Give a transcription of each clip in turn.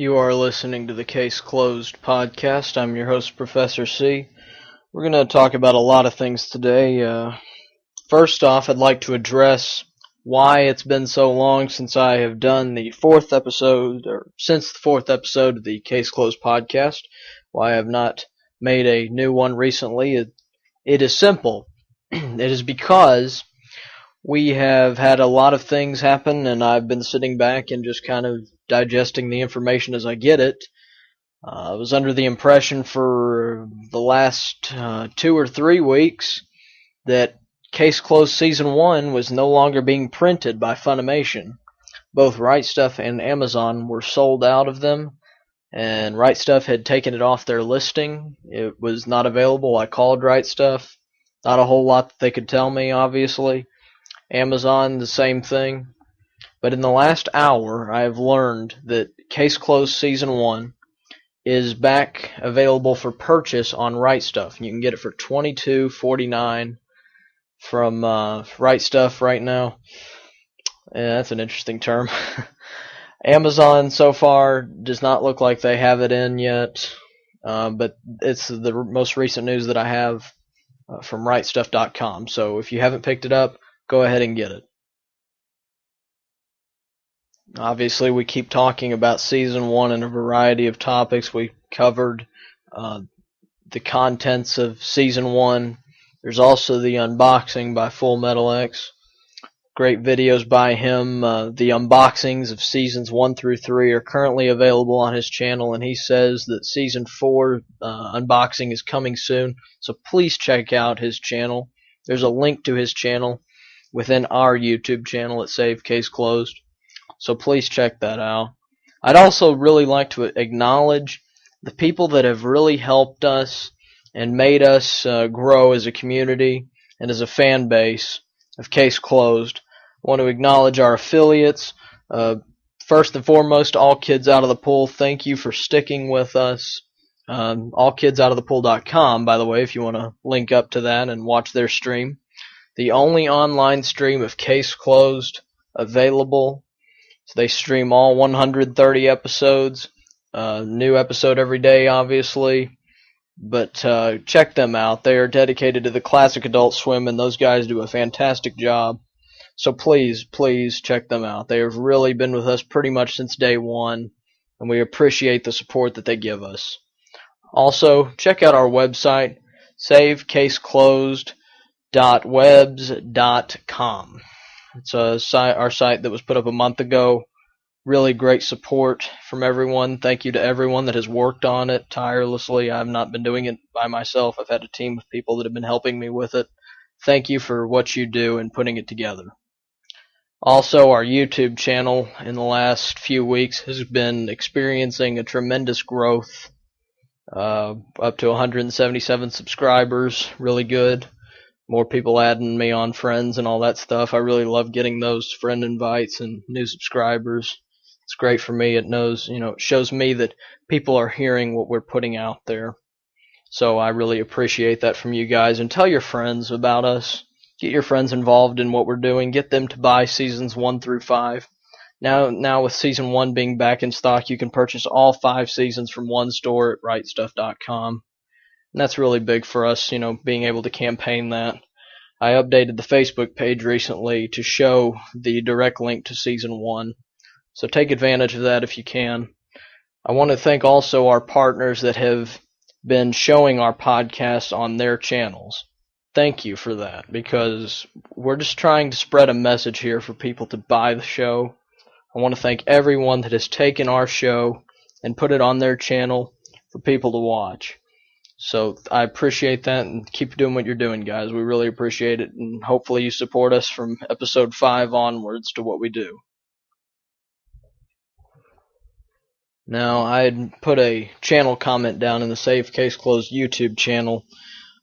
You are listening to the Case Closed podcast. I'm your host, Professor C. We're going to talk about a lot of things today. First off, I'd like to address why it's been so long since I have done the fourth episode, or since the fourth episode of the Case Closed podcast. Why I have not made a new one recently. It is simple. It is because we have had a lot of things happen, and I've been sitting back and just kind of digesting the information as I get it. I was under the impression for the last 2 or 3 weeks that Case Closed Season 1 was no longer being printed by Funimation. Both Right Stuf and Amazon were sold out of them, and Right Stuf had taken it off their listing. It was not available. I called Right Stuf. Not a whole lot that they could tell me, obviously. Amazon, the same thing. But in the last hour, I have learned that Case Closed Season 1 is back available for purchase on Right Stuf. You can get it for $22.49 from Right Stuf right now. Yeah, that's an interesting term. Amazon so far does not look like they have it in yet, but it's the most recent news that I have from RightStuf.com. So if you haven't picked it up, go ahead and get it. Obviously, we keep talking about Season 1 and a variety of topics. We covered the contents of Season 1. There's also the unboxing by Full Metal X. Great videos by him. The unboxings of Seasons 1 through 3 are currently available on his channel, and he says that Season 4 unboxing is coming soon. So please check out his channel. There's a link to his channel within our YouTube channel at Save Case Closed. So please check that out. I'd also really like to acknowledge the people that have really helped us and made us grow as a community and as a fan base of Case Closed. I want to acknowledge our affiliates. First and foremost, All Kids Out of the Pool, thank you for sticking with us. AllKidsOutOfThePool.com, by the way, if you want to link up to that and watch their stream. The only online stream of Case Closed available. So they stream all 130 episodes, new episode every day, obviously. But check them out. They are dedicated to the classic Adult Swim, and those guys do a fantastic job. So please, please check them out. They have really been with us pretty much since day one, and we appreciate the support that they give us. Also, check out our website, savecaseclosed.webs.com. It's our site that was put up a month ago. Really great support from everyone. Thank you to everyone that has worked on it tirelessly. I've not been doing it by myself. I've had a team of people that have been helping me with it. Thank you for what you do in putting it together. Also, our YouTube channel in the last few weeks has been experiencing a tremendous growth. Up to 177 subscribers. Really good. More people adding me on friends and all that stuff. I really love getting those friend invites and new subscribers. It's great for me. It shows me that people are hearing what we're putting out there. So I really appreciate that from you guys. And tell your friends about us. Get your friends involved in what we're doing. Get them to buy Seasons 1 through 5. Now with Season 1 being back in stock, you can purchase all 5 seasons from one store at RightStuf.com. And that's really big for us, being able to campaign that. I updated the Facebook page recently to show the direct link to Season 1. So take advantage of that if you can. I want to thank also our partners that have been showing our podcasts on their channels. Thank you for that, because we're just trying to spread a message here for people to buy the show. I want to thank everyone that has taken our show and put it on their channel for people to watch. So I appreciate that, and keep doing what you're doing, guys. We really appreciate it, and hopefully you support us from episode 5 onwards to what we do. Now, I had put a channel comment down in the Save Case Closed YouTube channel.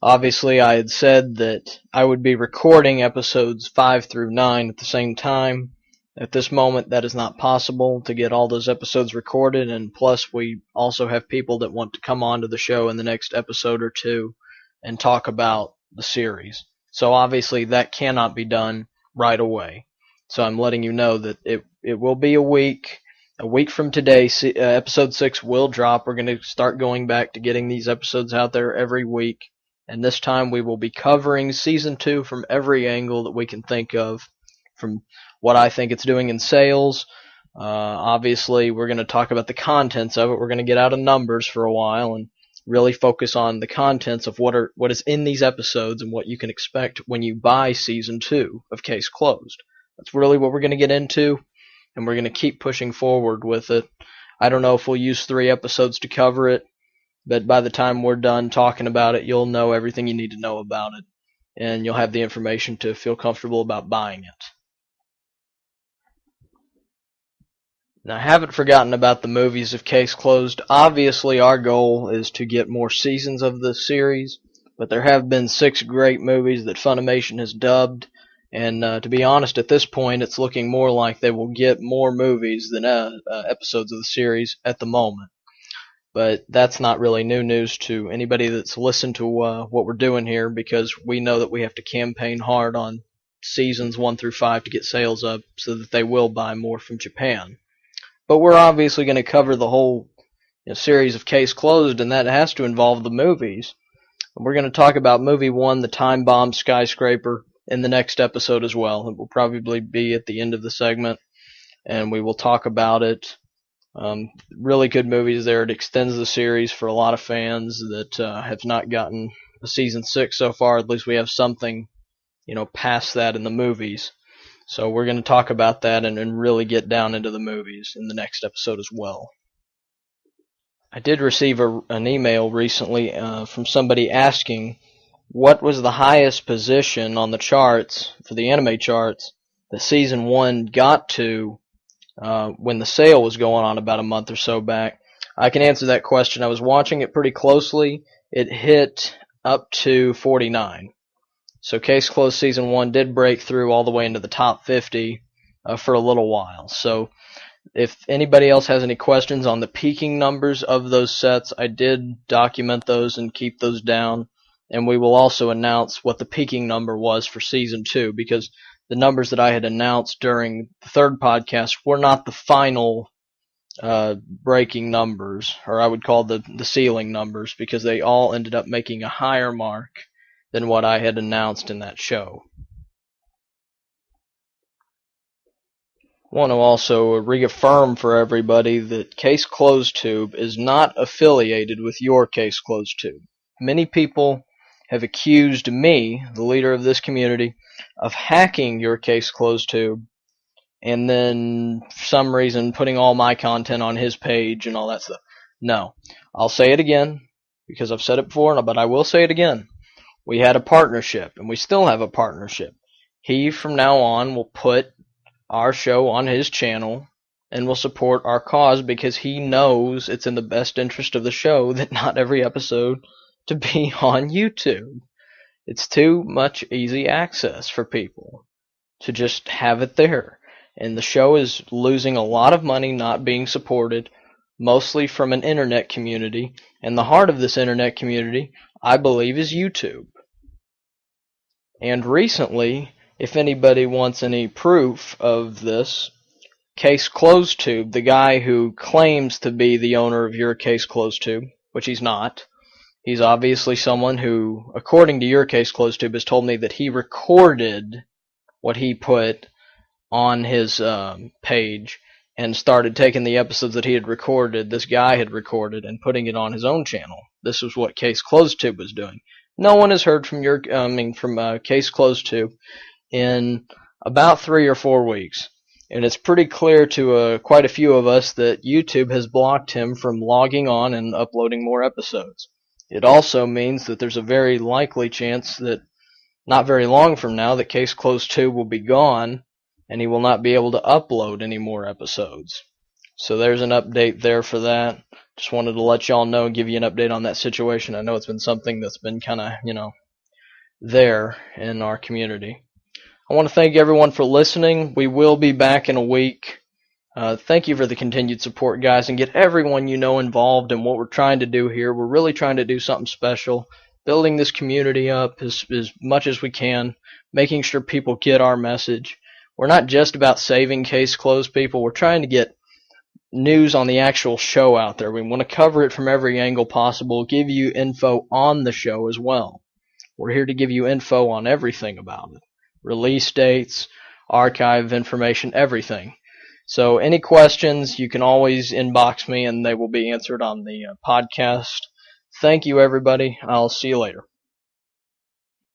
Obviously, I had said that I would be recording episodes 5 through 9 at the same time. At this moment, that is not possible to get all those episodes recorded, and plus we also have people that want to come onto the show in the next episode or two and talk about the series. So obviously that cannot be done right away. So I'm letting you know that it will be a week. a week from today, episode 6 will drop. We're going to start going back to getting these episodes out there every week. And this time we will be covering season 2 from every angle that we can think of, from what I think it's doing in sales. Obviously, we're going to talk about the contents of it. We're going to get out of numbers for a while and really focus on the contents of what is in these episodes and what you can expect when you buy season 2 of Case Closed. That's really what we're going to get into, and we're going to keep pushing forward with it. I don't know if we'll use 3 episodes to cover it, but by the time we're done talking about it, you'll know everything you need to know about it, and you'll have the information to feel comfortable about buying it. Now, I haven't forgotten about the movies of Case Closed. Obviously, our goal is to get more seasons of the series, but there have been 6 great movies that Funimation has dubbed, and to be honest, at this point, it's looking more like they will get more movies than episodes of the series at the moment. But that's not really new news to anybody that's listened to what we're doing here, because we know that we have to campaign hard on seasons 1 through 5 to get sales up so that they will buy more from Japan. But we're obviously going to cover the whole series of Case Closed, and that has to involve the movies. And we're going to talk about movie 1, The Time Bomb Skyscraper, in the next episode as well. It will probably be at the end of the segment, and we will talk about it. Really good movies there. It extends the series for a lot of fans that have not gotten a season 6 so far. At least we have something, past that in the movies. So we're going to talk about that and really get down into the movies in the next episode as well. I did receive an email recently from somebody asking what was the highest position on the charts, for the anime charts, that season 1 got to when the sale was going on about a month or so back. I can answer that question. I was watching it pretty closely. It hit up to 49. So Case Closed Season 1 did break through all the way into the top 50 for a little while. So if anybody else has any questions on the peaking numbers of those sets, I did document those and keep those down. And we will also announce what the peaking number was for Season 2, because the numbers that I had announced during the 3rd podcast were not the final breaking numbers, or I would call the ceiling numbers, because they all ended up making a higher mark than what I had announced in that show. I want to also reaffirm for everybody that Case Closed Tube is not affiliated with your Case Closed Tube. Many people have accused me, the leader of this community, of hacking your Case Closed Tube and then for some reason putting all my content on his page and all that stuff. No. I'll say it again, because I've said it before, but I will say it again. We had a partnership, and we still have a partnership. He, from now on, will put our show on his channel and will support our cause, because he knows it's in the best interest of the show that not every episode to be on YouTube. It's too much easy access for people to just have it there. And the show is losing a lot of money not being supported, mostly from an internet community. And the heart of this internet community, I believe, is YouTube. And recently, if anybody wants any proof of this, Case Closed Tube, the guy who claims to be the owner of your Case Closed Tube, which he's not, he's obviously someone who, according to your Case Closed Tube, has told me that he recorded what he put on his page and started taking the episodes that he had recorded, this guy had recorded, and putting it on his own channel. This was what Case Closed Tube was doing. No one has heard from Case Closed Tube in about 3 or 4 weeks. And it's pretty clear to quite a few of us that YouTube has blocked him from logging on and uploading more episodes. It also means that there's a very likely chance that not very long from now that Case Closed Tube will be gone and he will not be able to upload any more episodes. So there's an update there for that. Just wanted to let y'all know and give you an update on that situation. I know it's been something that's been kind of, there in our community. I want to thank everyone for listening. We will be back in a week. Thank you for the continued support, guys, and get everyone involved in what we're trying to do here. We're really trying to do something special, building this community up as much as we can, making sure people get our message. We're not just about saving Case Closed, people. We're trying to get news on the actual show out there. We want to cover it from every angle possible, give you info on the show as well. We're here to give you info on everything about it. Release dates, archive information, everything. So any questions, you can always inbox me and they will be answered on the podcast. Thank you, everybody. I'll see you later.